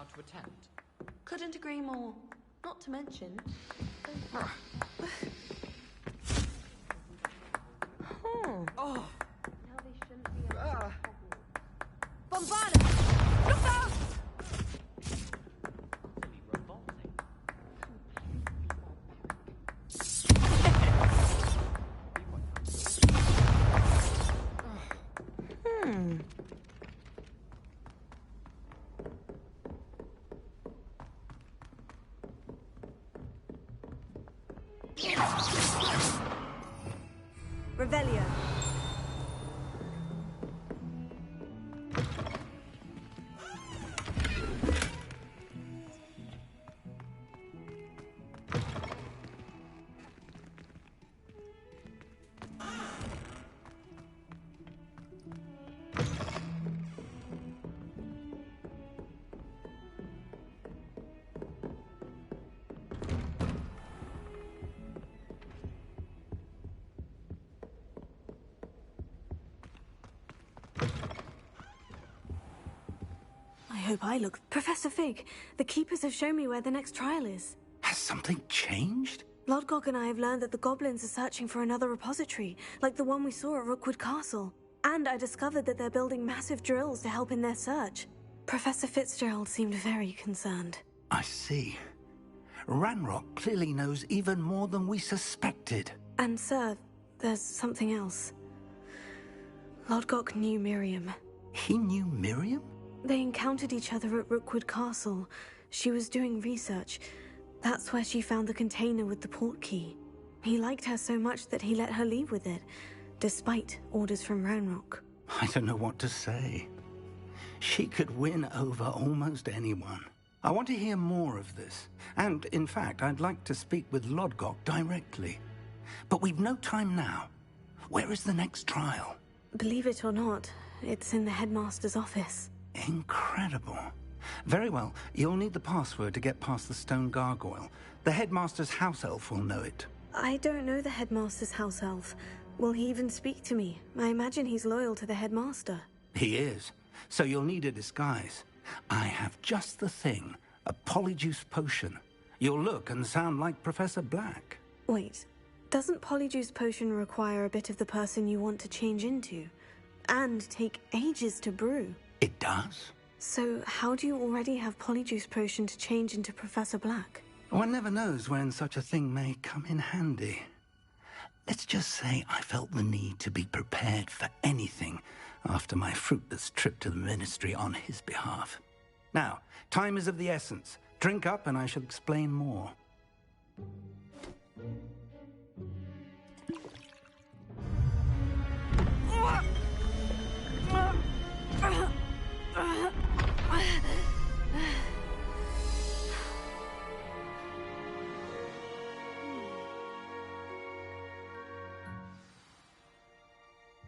allowed to attend. Couldn't agree more. Not to mention... Oh! Now they shouldn't be Bombarda! Look out! Utterly revolting. Revelio. I hope I look... Professor Fig, the Keepers have shown me where the next trial is. Has something changed? Lodgok and I have learned that the goblins are searching for another repository, like the one we saw at Rookwood Castle. And I discovered that they're building massive drills to help in their search. Professor Fitzgerald seemed very concerned. I see. Ranrock clearly knows even more than we suspected. And sir, there's something else. Lodgok knew Miriam. He knew Miriam? They encountered each other at Rookwood Castle. She was doing research. That's where she found the container with the port key. He liked her so much that he let her leave with it, despite orders from Ranrock. I don't know what to say. She could win over almost anyone. I want to hear more of this. And, in fact, I'd like to speak with Lodgok directly. But we've no time now. Where is the next trial? Believe it or not, it's in the headmaster's office. Incredible. Very well, you'll need the password to get past the stone gargoyle. The headmaster's house elf will know it. I don't know the headmaster's house elf. Will he even speak to me? I imagine he's loyal to the headmaster. He is. So you'll need a disguise. I have just the thing. A polyjuice potion. You'll look and sound like Professor Black. Wait, doesn't polyjuice potion require a bit of the person you want to change into? And take ages to brew? It does? So how do you already have polyjuice potion to change into Professor Black? One never knows when such a thing may come in handy. Let's just say I felt the need to be prepared for anything after my fruitless trip to the Ministry on his behalf. Now, time is of the essence. Drink up and I shall explain more.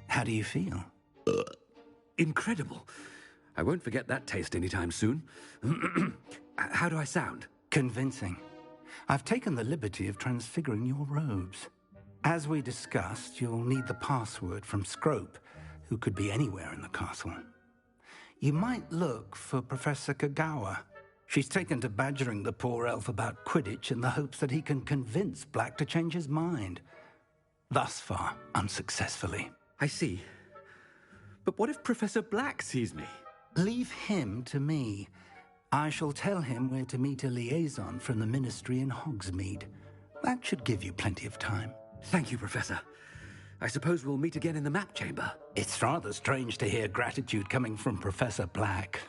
How do you feel? Incredible. I won't forget that taste anytime soon. How do I sound? Convincing. I've taken the liberty of transfiguring your robes. As we discussed, you'll need the password from Scrope, who could be anywhere in the castle. You might look for Professor Kagawa. She's taken to badgering the poor elf about Quidditch in the hopes that he can convince Black to change his mind. Thus far, unsuccessfully. I see. But what if Professor Black sees me? Leave him to me. I shall tell him where to meet a liaison from the Ministry in Hogsmeade. That should give you plenty of time. Thank you, Professor. I suppose we'll meet again in the map chamber. It's rather strange to hear gratitude coming from Professor Black.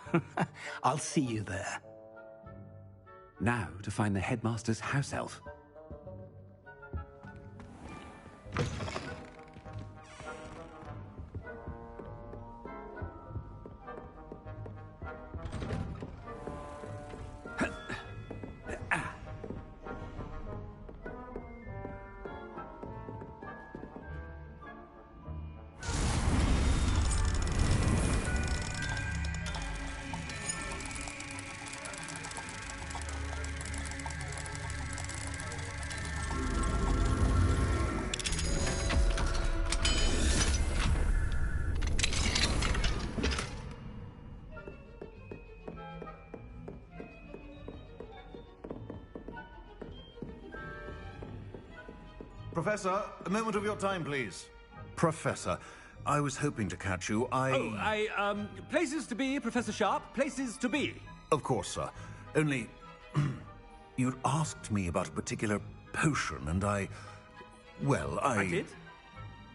I'll see you there. Now to find the headmaster's house elf. Professor, a moment of your time, please. Professor, I was hoping to catch you. Places to be, Professor Sharp. Places to be. Of course, sir. Only... you'd asked me about a particular potion, and I did?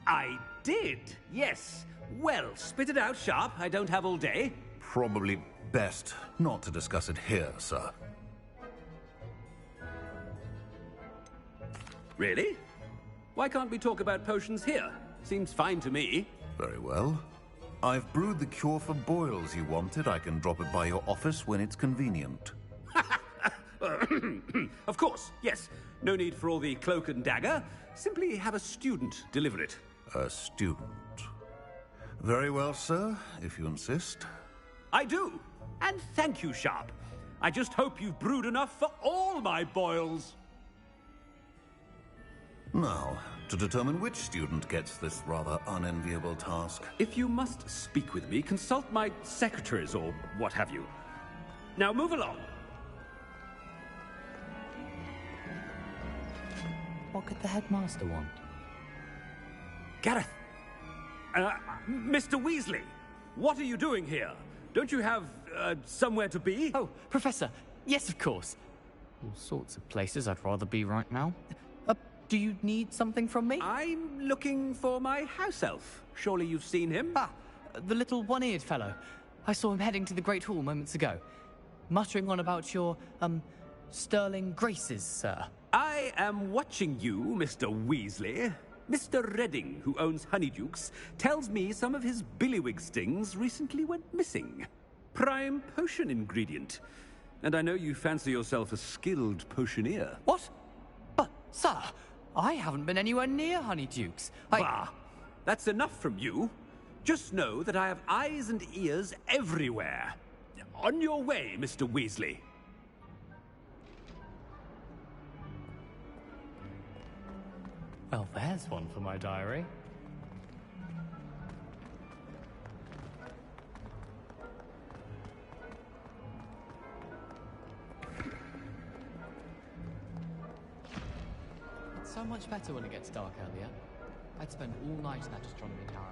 I did, yes. Well, spit it out, Sharp. I don't have all day. Probably best not to discuss it here, sir. Really? Why can't we talk about potions here? Seems fine to me. Very well. I've brewed the cure for boils you wanted. I can drop it by your office when it's convenient. Of course, yes. No need for all the cloak and dagger. Simply have a student deliver it. A student. Very well, sir, if you insist. I do. And thank you, Sharp. I just hope you've brewed enough for all my boils. Now, to determine which student gets this rather unenviable task. If you must speak with me, consult my secretaries or what have you. Now move along. What could the headmaster want? Gareth! Mr. Weasley! What are you doing here? Don't you have, somewhere to be? Oh, Professor. Yes, of course. All sorts of places I'd rather be right now. Do you need something from me? I'm looking for my house elf. Surely you've seen him? Ah, the little one-eared fellow. I saw him heading to the Great Hall moments ago. Muttering on about your, sterling graces, sir. I am watching you, Mr. Weasley. Mr. Redding, who owns Honeydukes, tells me some of his billywig stings recently went missing. Prime potion ingredient. And I know you fancy yourself a skilled potioneer. What? But, sir, I haven't been anywhere near Honeydukes. Bah! That's enough from you. Just know that I have eyes and ears everywhere. On your way, Mr. Weasley. Well, there's one for my diary. It's so much better when it gets dark earlier. I'd spend all night in that astronomy tower.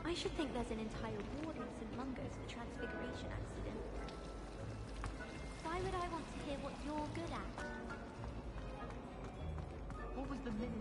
I should think there's an entire ward in St. Mungo's for transfiguration accident. Why would I want to hear what you're good at? What was the minute?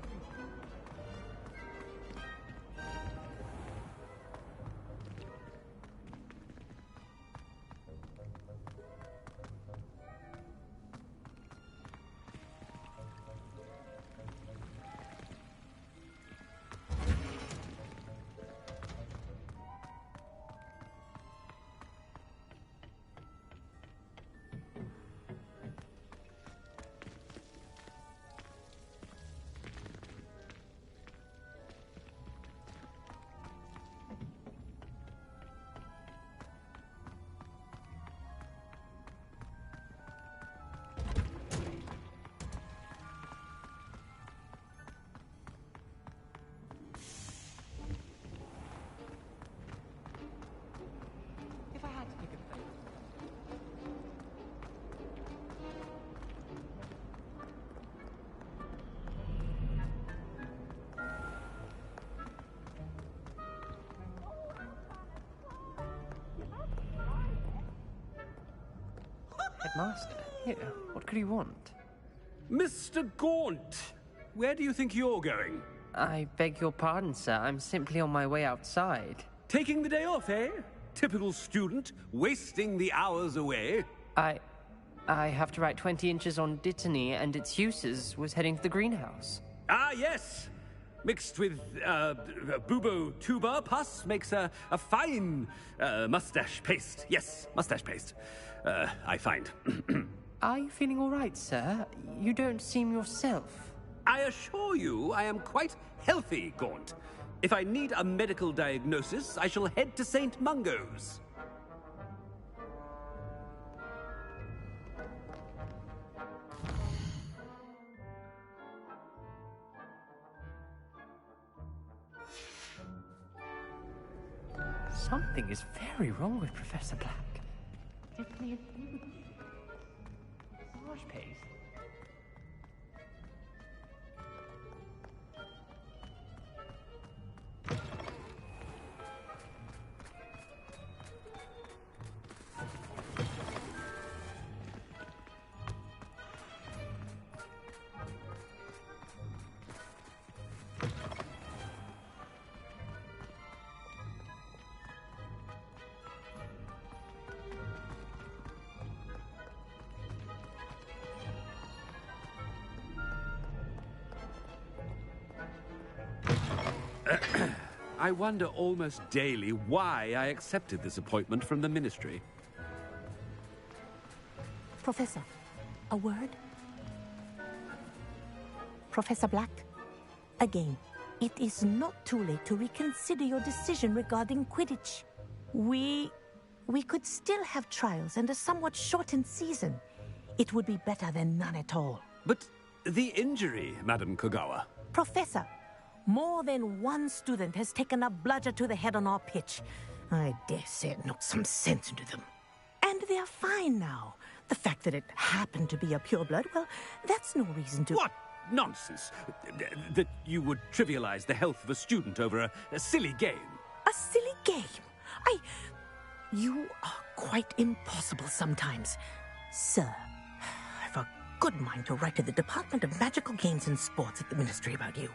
If I had to pick a place. Headmaster? Yeah, what could he want? Mr. Gaunt! Where do you think you're going? I beg your pardon, sir. I'm simply on my way outside. Taking the day off, eh? Typical student, wasting the hours away. I have to write 20 inches on Dittany and its uses was heading to the greenhouse. Ah, yes! Mixed with bubo tuber pus makes a fine mustache paste. Yes, mustache paste. I find. Are you feeling all right, sir? You don't seem yourself. I assure you I am quite healthy, Gaunt. If I need a medical diagnosis, I shall head to St. Mungo's. Something is very wrong with Professor Black. Dittany and massage paste. I wonder almost daily why I accepted this appointment from the Ministry. Professor, a word? Professor Black, again, it is not too late to reconsider your decision regarding Quidditch. We could still have trials and a somewhat shortened season. It would be better than none at all. But the injury, Madam Kogawa. Professor, more than one student has taken a bludger to the head on our pitch. I dare say it knocked some sense into them. And they are fine now. The fact that it happened to be a pureblood, well, that's no reason to... What nonsense! That you would trivialize the health of a student over a silly game. A silly game? You are quite impossible sometimes. Sir, I've a good mind to write to the Department of Magical Games and Sports at the Ministry about you.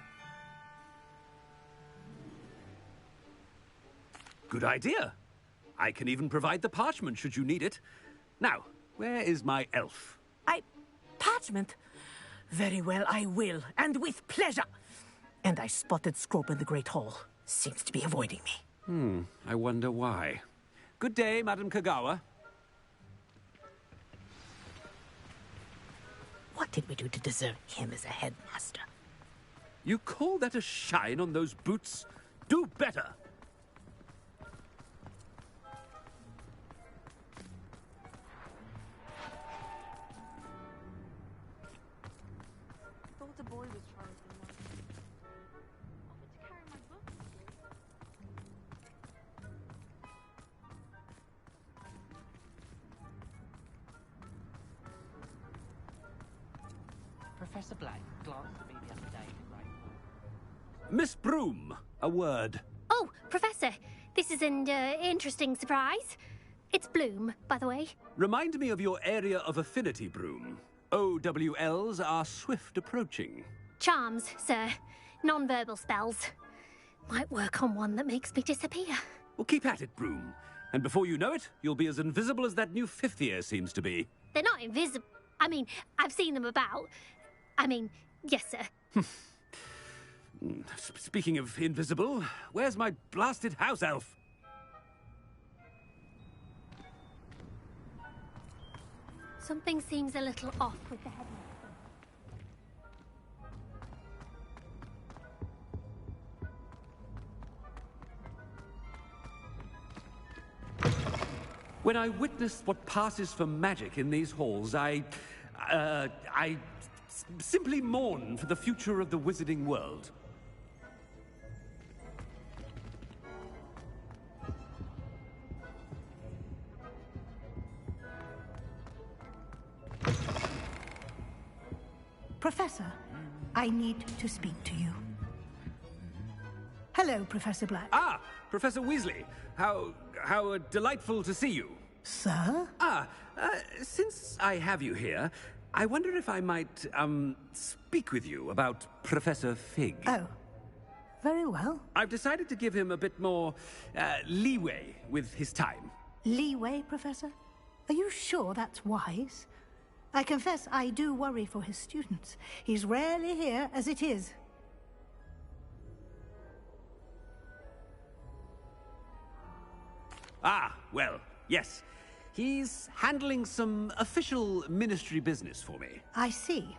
Good idea. I can even provide the parchment should you need it. Now, where is my elf? Parchment? Very well, I will, and with pleasure. And I spotted Scrope in the Great Hall. Seems to be avoiding me. I wonder why. Good day, Madam Kogawa. What did we do to deserve him as a headmaster? You call that a shine on those boots? Do better! Thought the boy was trying to carry my book. Professor Black glanced at me the other day and right. Miss Broom, a word. Oh, Professor, this is an interesting surprise. It's Bloom, by the way. Remind me of your area of affinity, Broom. OWLs are swift approaching. Charms, sir. Non-verbal spells. Might work on one that makes me disappear. Well, keep at it, Broom. And before you know it, you'll be as invisible as that new fifth year seems to be. They're not invisible. I mean, I've seen them about. Yes, sir. Speaking of invisible, where's my blasted house elf? Something seems a little off with the headmaster. When I witness what passes for magic in these halls, I simply mourn for the future of the wizarding world. Professor, I need to speak to you. Hello, Professor Black. Ah, Professor Weasley. How delightful to see you. Sir? Since I have you here, I wonder if I might, speak with you about Professor Fig. Oh, very well. I've decided to give him a bit more, leeway with his time. Leeway, Professor? Are you sure that's wise? I confess I do worry for his students. He's rarely here as it is. Ah, well, yes. He's handling some official ministry business for me. I see.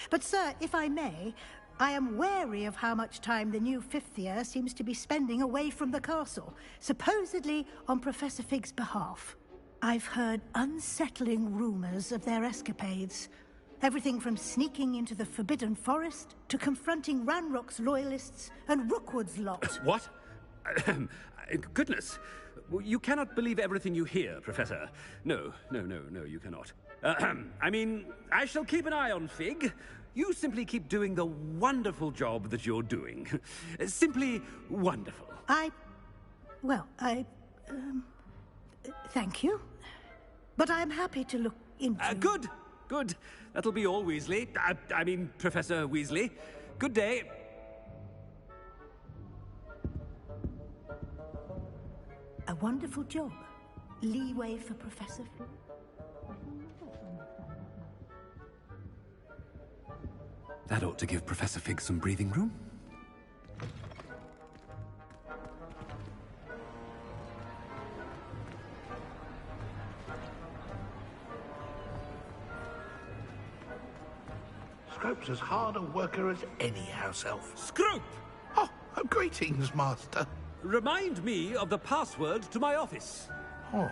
But, sir, if I may, I am wary of how much time the new fifth year seems to be spending away from the castle, supposedly on Professor Fig's behalf. I've heard unsettling rumors of their escapades. Everything from sneaking into the Forbidden Forest to confronting Ranrock's loyalists and Rookwood's lot. What? Goodness. You cannot believe everything you hear, Professor. No, you cannot. I mean, I shall keep an eye on Fig. You simply keep doing the wonderful job that you're doing. Simply wonderful. Thank you. But I'm happy to look into... Good. That'll be all, Weasley. I mean, Professor Weasley. Good day. A wonderful job. Leeway for Professor Fig. That ought to give Professor Fig some breathing room. Scrope's as hard a worker as any house elf. Scrope! Oh, greetings, Master. Remind me of the password to my office. Oh,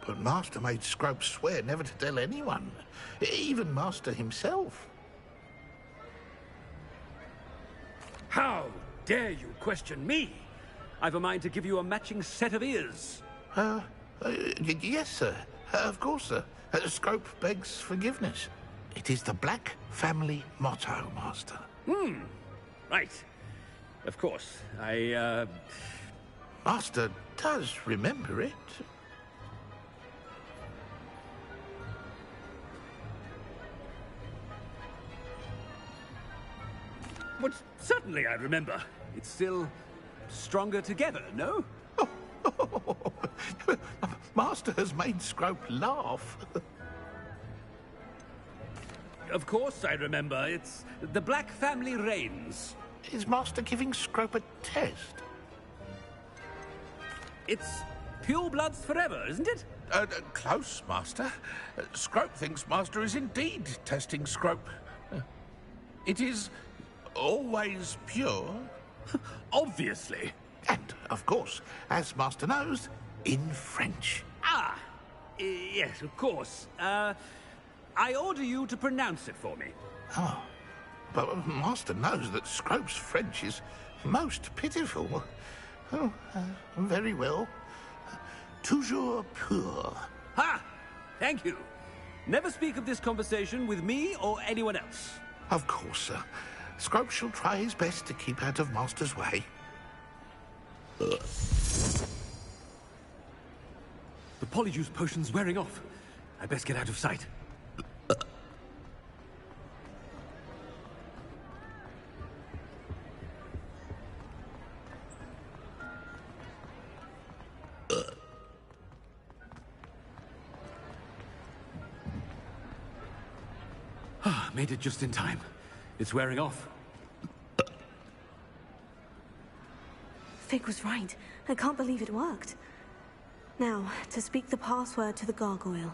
but Master made Scrope swear never to tell anyone, even Master himself. How dare you question me? I've a mind to give you a matching set of ears. Yes, sir. Of course, sir. Scrope begs forgiveness. It is the Black family motto, Master. Right. Of course. Master does remember it. But certainly I remember. It's still stronger together, no? Master has made Scrope laugh. Of course I remember. It's the Black family reigns. Is Master giving Scrope a test? It's pure bloods forever, isn't it? Close, Master. Scrope thinks Master is indeed testing Scrope. It is always pure. Obviously. And, of course, as Master knows, in French. Yes, of course. I order you to pronounce it for me. Oh, but Master knows that Scrope's French is most pitiful. Oh, very well. Toujours pur. Ha! Thank you. Never speak of this conversation with me or anyone else. Of course, sir. Scrope shall try his best to keep out of Master's way. The polyjuice potion's wearing off. I best get out of sight. Made it just in time. It's wearing off. Fig was right. I can't believe it worked. Now, to speak the password to the gargoyle.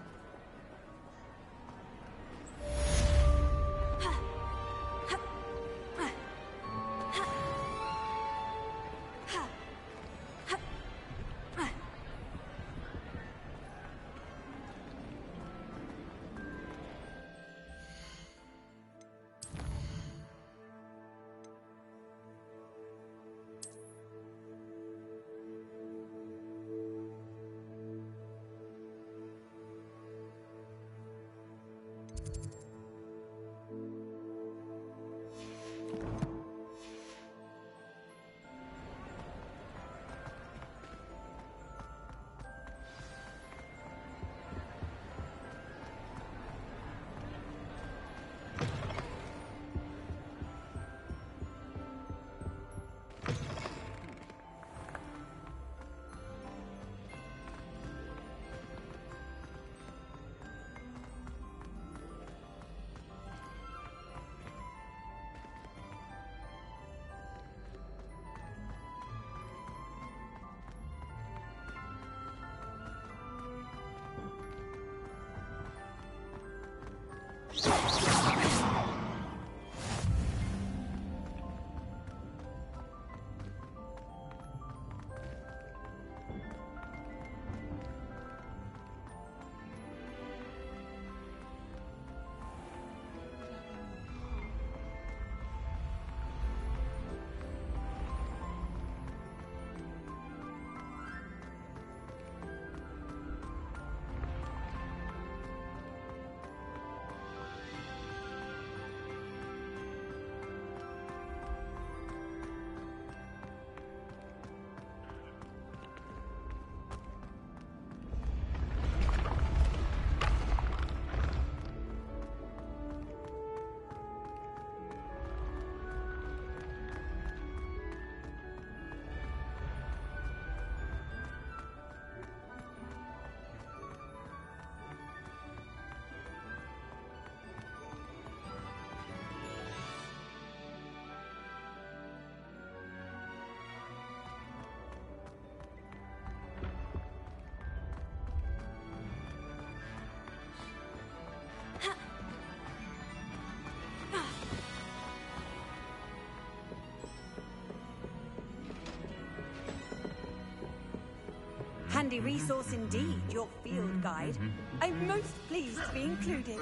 handy resource indeed, your field guide. I'm most pleased to be included.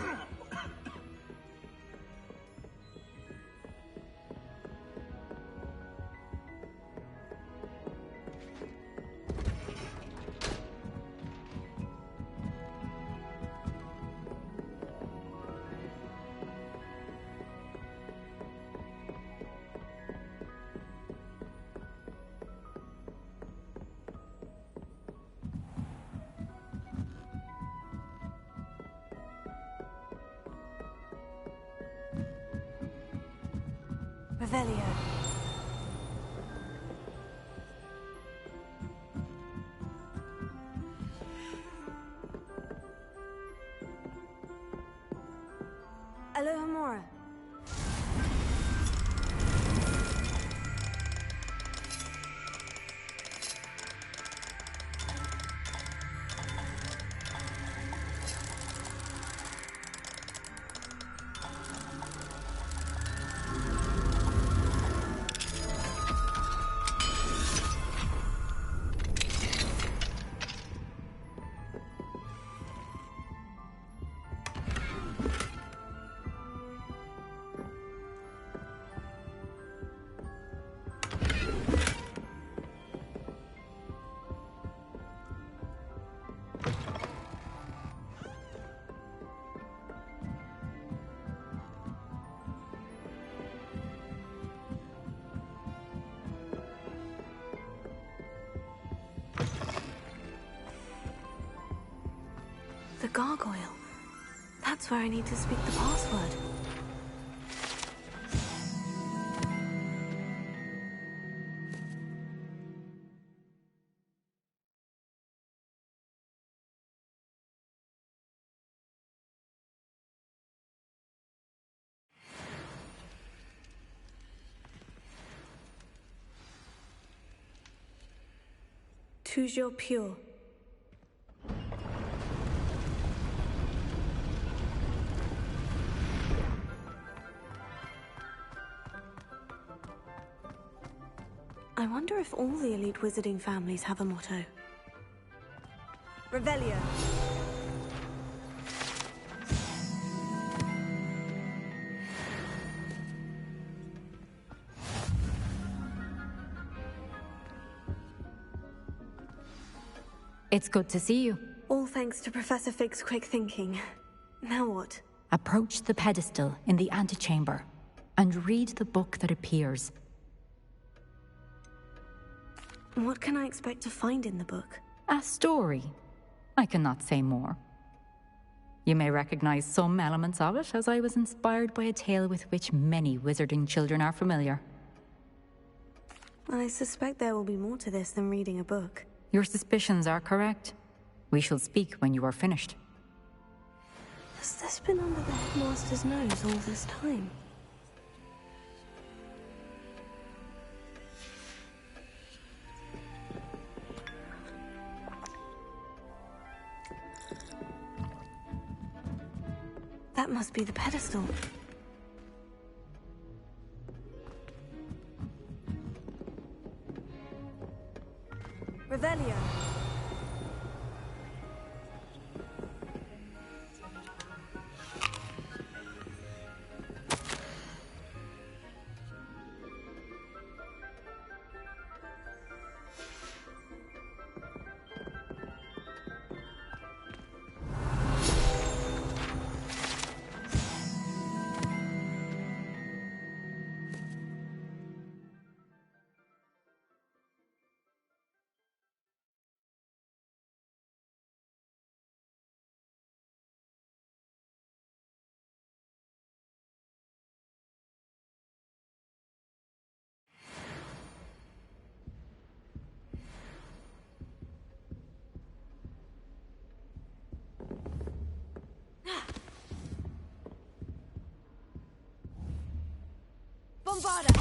Revelio. Alohomora. The gargoyle. That's where I need to speak the password. Toujours pure. I wonder if all the elite wizarding families have a motto. Revelio. It's good to see you. All thanks to Professor Fig's quick thinking. Now what? Approach the pedestal in the antechamber and read the book that appears. What can I expect to find in the book? A story. I cannot say more. You may recognize some elements of it, as I was inspired by a tale with which many wizarding children are familiar. I suspect there will be more to this than reading a book. Your suspicions are correct. We shall speak when you are finished. Has this been under the headmaster's nose all this time? That must be the pedestal. Revelio. Bombarda!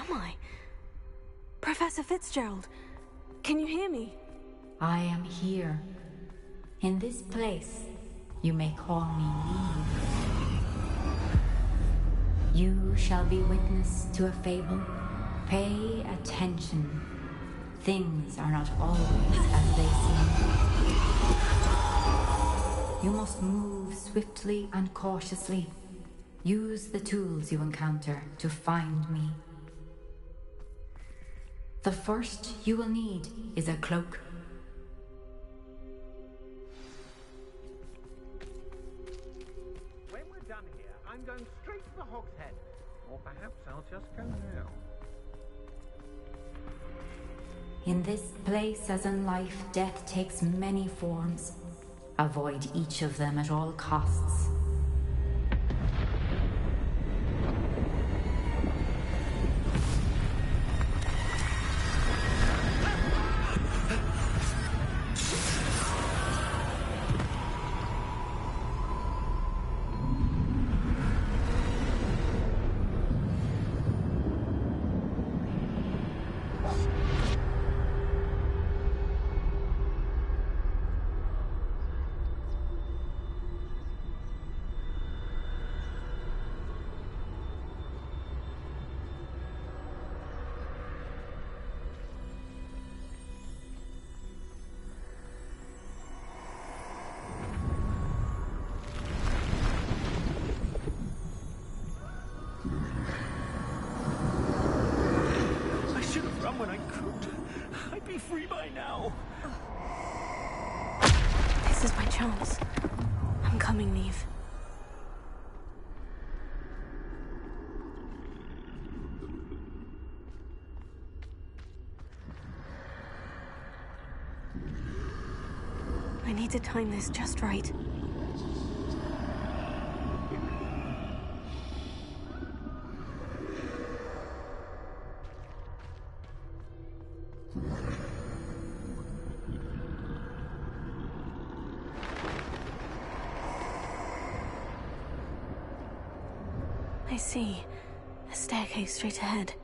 am I? Professor Fitzgerald, can you hear me? I am here. In this place, you may call me Neve. You shall be witness to a fable. Pay attention. Things are not always as they seem. You must move swiftly and cautiously. Use the tools you encounter to find me. The first you will need is a cloak. When we're done here, I'm going straight to the Hog's Head. Or perhaps I'll just go now. In this place, as in life, death takes many forms. Avoid each of them at all costs. When I could, I'd be free by now. This is my chance. I'm coming, Neve. I need to time this just right. I see. A staircase straight ahead.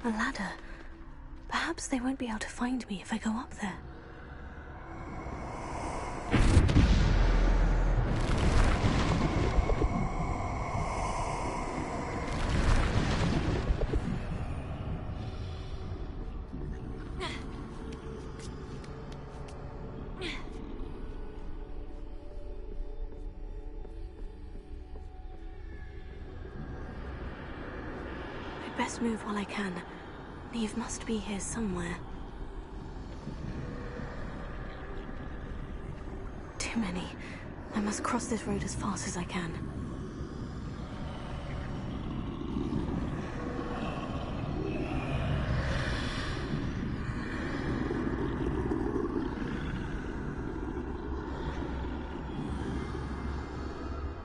A ladder. Perhaps they won't be able to find me if I go up there. I'd best move while I can. Neve must be here somewhere. Too many. I must cross this road as fast as I can.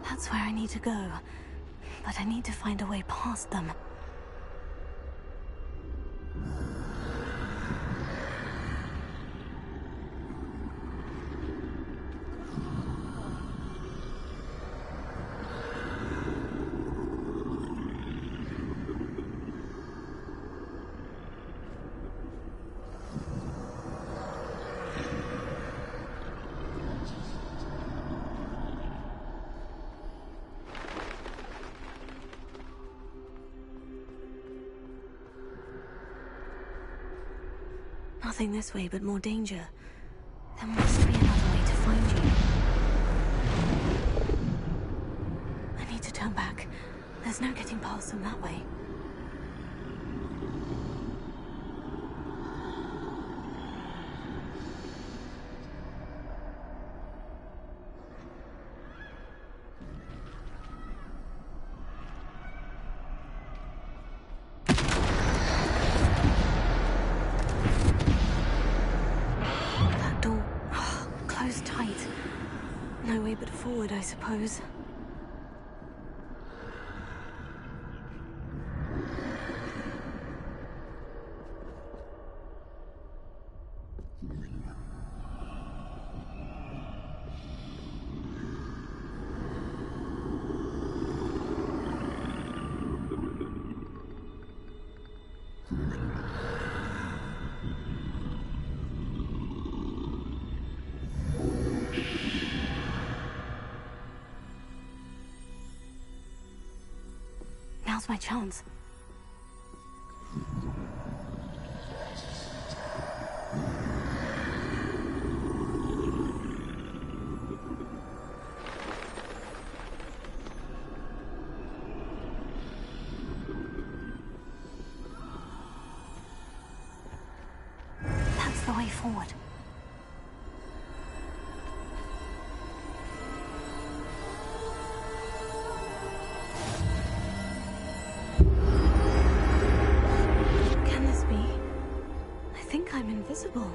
That's where I need to go. But I need to find a way past them. Nothing this way, but more danger. There must be another way to find you. I need to turn back. There's no getting past them that way. way but forward, I suppose. Now's my chance. That's the way forward. I'm invisible.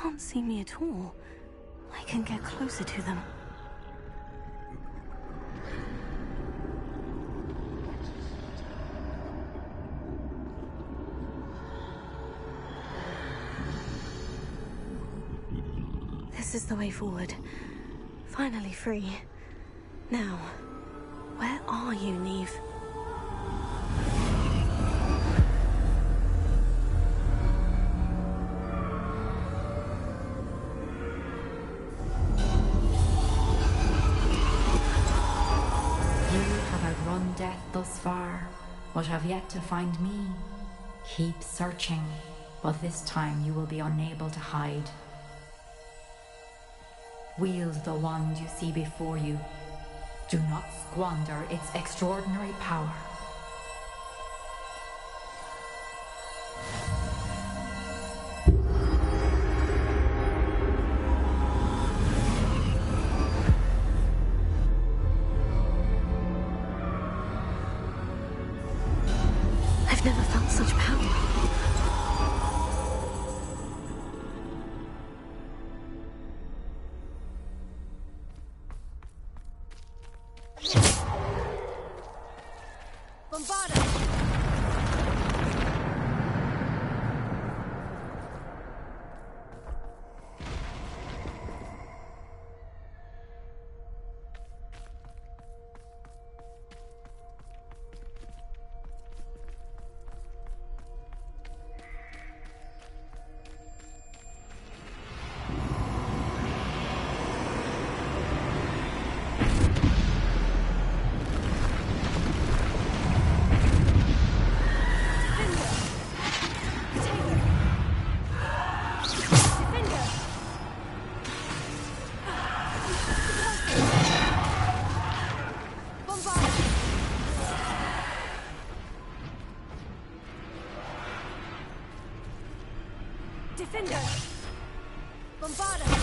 Can't see me at all. I can get closer to them. This is the way forward. Finally free. Now, where are you, Neve? Death thus far, but have yet to find me. Keep searching, but this time you will be unable to hide. Wield the wand you see before you. Do not squander its extraordinary power. I've never felt such power. Defender! Bombarda!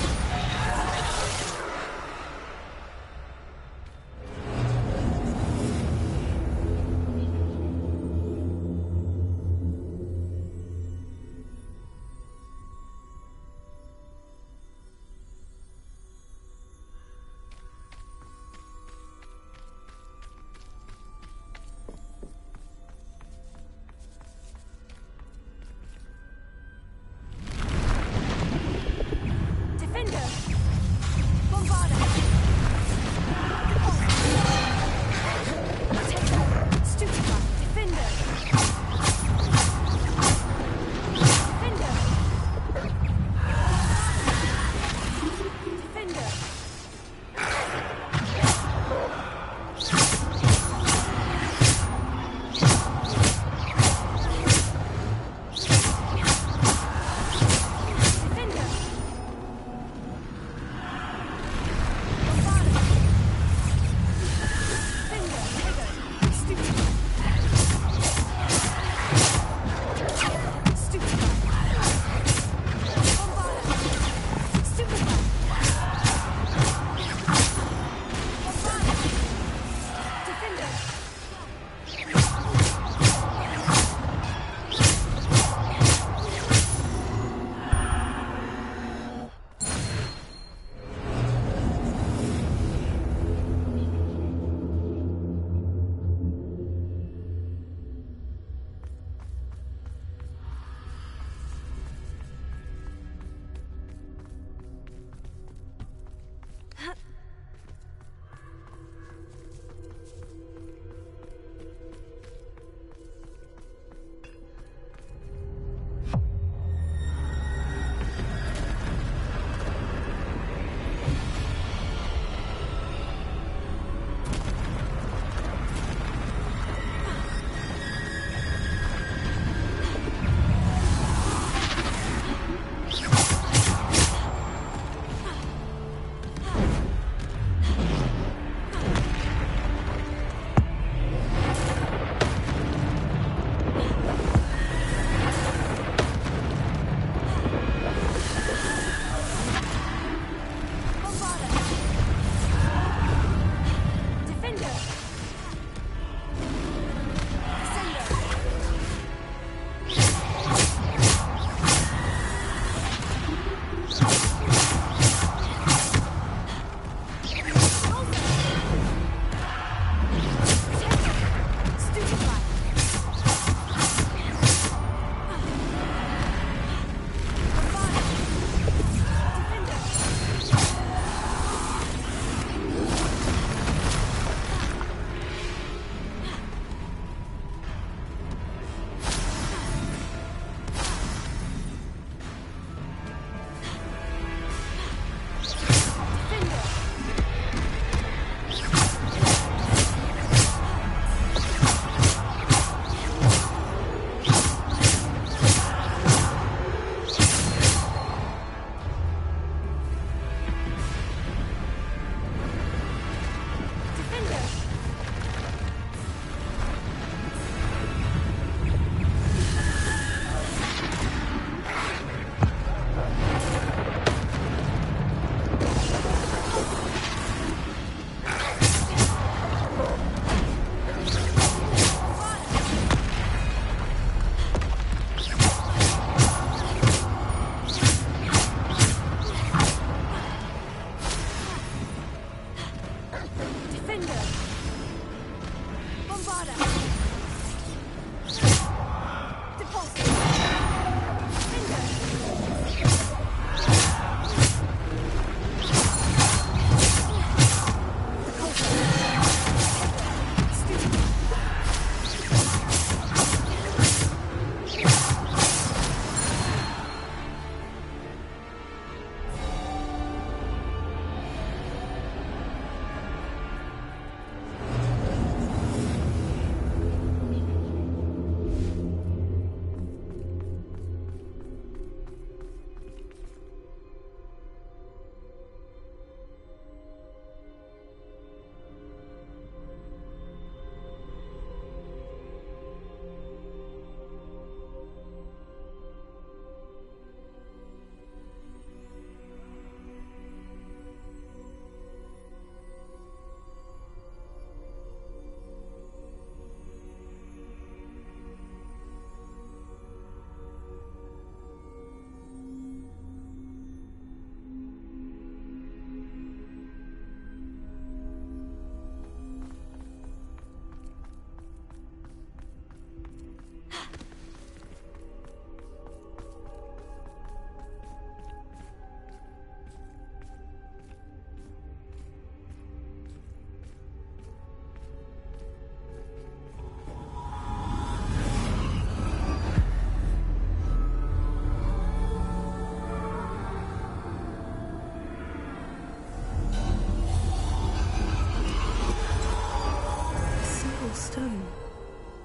Stone.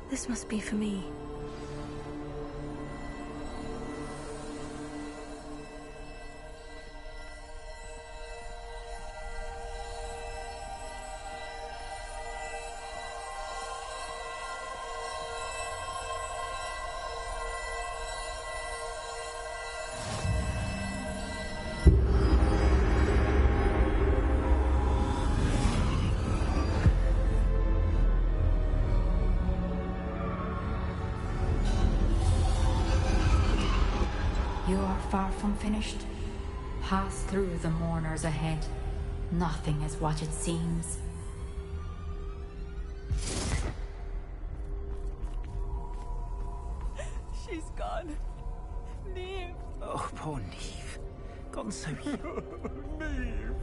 This must be for me. You are far from finished. Pass through the mourners ahead. Nothing is what it seems. She's gone. Neve. Oh, poor Neve. Gone so young. Neve.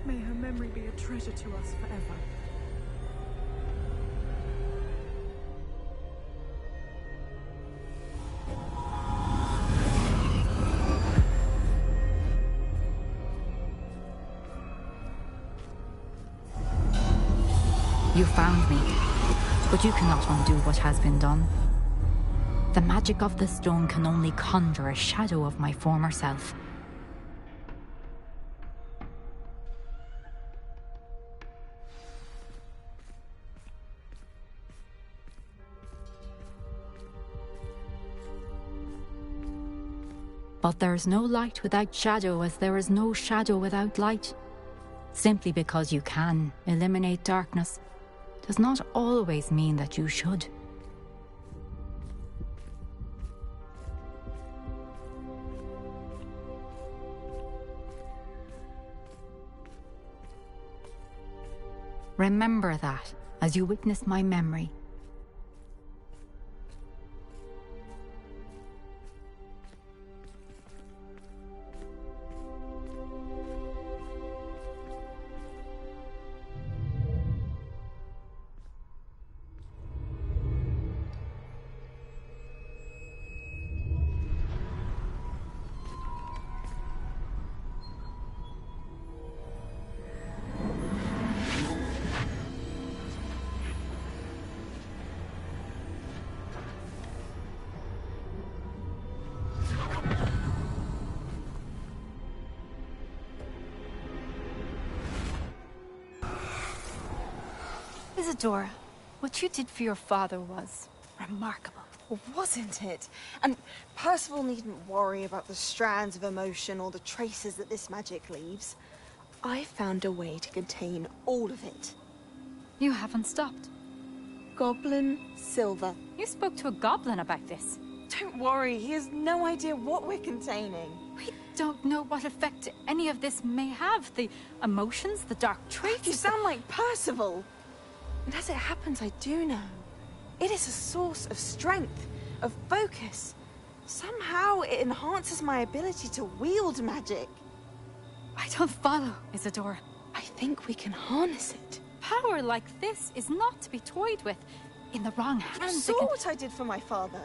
May her memory be a treasure to us forever. You found me, but you cannot undo what has been done. The magic of the stone can only conjure a shadow of my former self. But there is no light without shadow, as there is no shadow without light. Simply because you can eliminate darkness does not always mean that you should. Remember that as you witness my memory. Isadora, what you did for your father was remarkable. Well, wasn't it? And Percival needn't worry about the strands of emotion or the traces that this magic leaves. I found a way to contain all of it. You haven't stopped. Goblin Silver. You spoke to a goblin about this. Don't worry, he has no idea what we're containing. We don't know what effect any of this may have. The emotions, the dark traits... You sound like Percival. And as it happens, I do know. It is a source of strength, of focus. Somehow it enhances my ability to wield magic. I don't follow, Isadora. I think we can harness it. Power like this is not to be toyed with. In the wrong You hands, saw what I did for my father.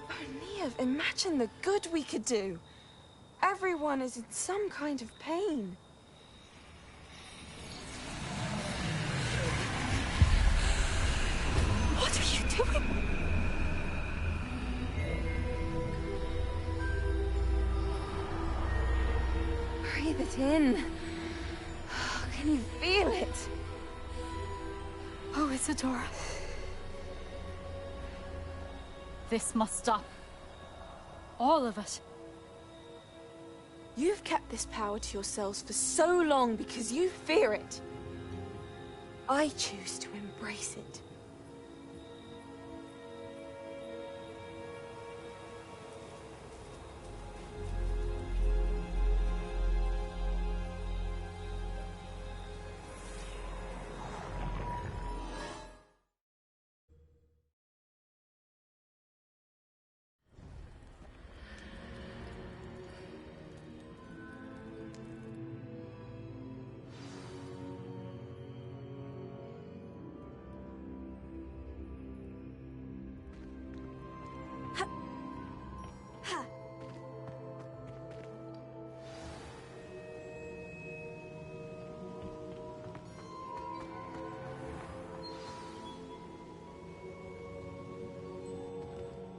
Oh, Neve, imagine the good we could do. Everyone is in some kind of pain. What are you doing? Breathe it in. Can you feel it? Oh, Isadora. This must stop. All of it. You've kept this power to yourselves for so long because you fear it. I choose to embrace it.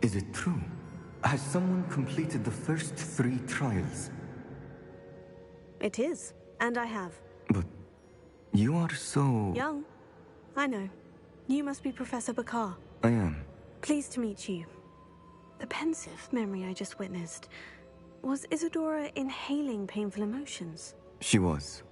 Is it true? Has someone completed the first 3 trials? It is, and I have. But you are so... Young. I know. You must be Professor Bakar. I am. Pleased to meet you. The pensive memory I just witnessed. Was Isadora inhaling painful emotions? She was.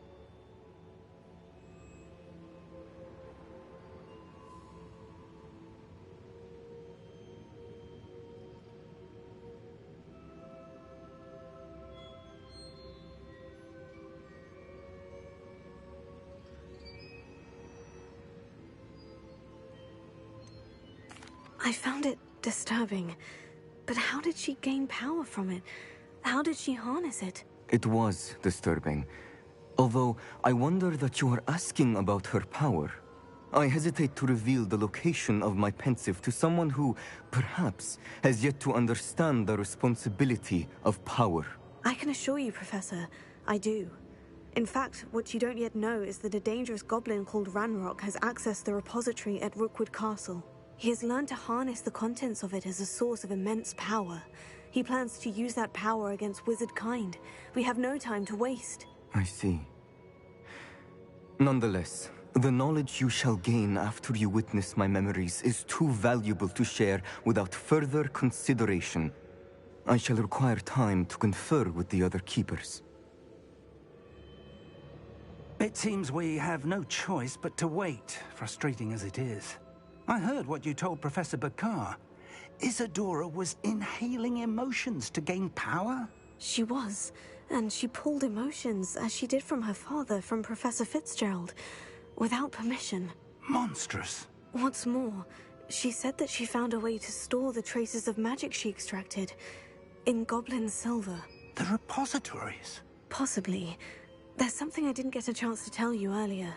I found it disturbing. But how did she gain power from it? How did she harness it? It was disturbing. Although, I wonder that you are asking about her power. I hesitate to reveal the location of my pensive to someone who, perhaps, has yet to understand the responsibility of power. I can assure you, Professor, I do. In fact, what you don't yet know is that a dangerous goblin called Ranrock has accessed the repository at Rookwood Castle. He has learned to harness the contents of it as a source of immense power. He plans to use that power against wizard kind. We have no time to waste. I see. Nonetheless, the knowledge you shall gain after you witness my memories is too valuable to share without further consideration. I shall require time to confer with the other keepers. It seems we have no choice but to wait, frustrating as it is. I heard what you told Professor Bakar. Isadora was inhaling emotions to gain power? She was, and she pulled emotions, as she did from her father, from Professor Fitzgerald, without permission. Monstrous. What's more, she said that she found a way to store the traces of magic she extracted in goblin silver. The repositories? Possibly. There's something I didn't get a chance to tell you earlier.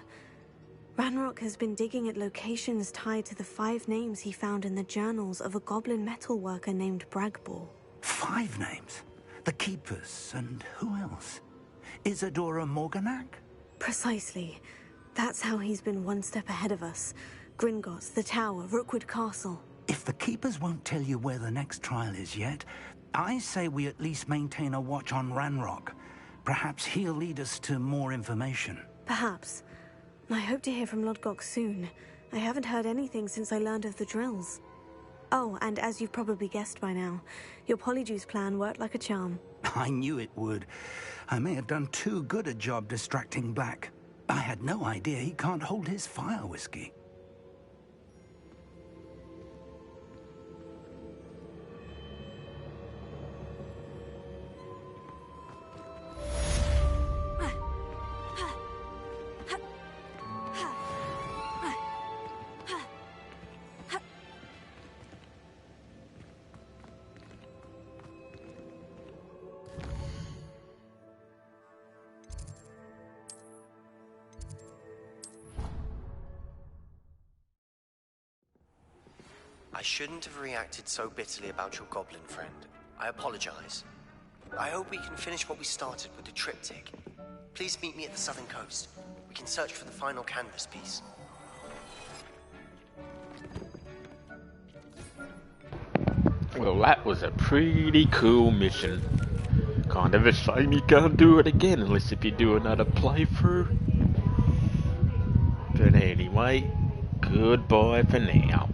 Ranrock has been digging at locations tied to the 5 names he found in the journals of a goblin metalworker named Bragball. 5 names? The Keepers, and who else? Isadora Morganac? Precisely. That's how he's been one step ahead of us. Gringotts, the Tower, Rookwood Castle. If the Keepers won't tell you where the next trial is yet, I say we at least maintain a watch on Ranrock. Perhaps he'll lead us to more information. Perhaps. I hope to hear from Lodgok soon. I haven't heard anything since I learned of the drills. Oh, and as you've probably guessed by now, your Polyjuice plan worked like a charm. I knew it would. I may have done too good a job distracting Black. I had no idea he can't hold his fire whiskey. shouldn't have reacted so bitterly about your goblin friend. I apologize. I hope we can finish what we started with the triptych. Please meet me at the southern coast. We can search for the final canvas piece. Well, that was a pretty cool mission. Kind of a shame you can't do it again unless if you do another playthrough. But anyway, goodbye for now.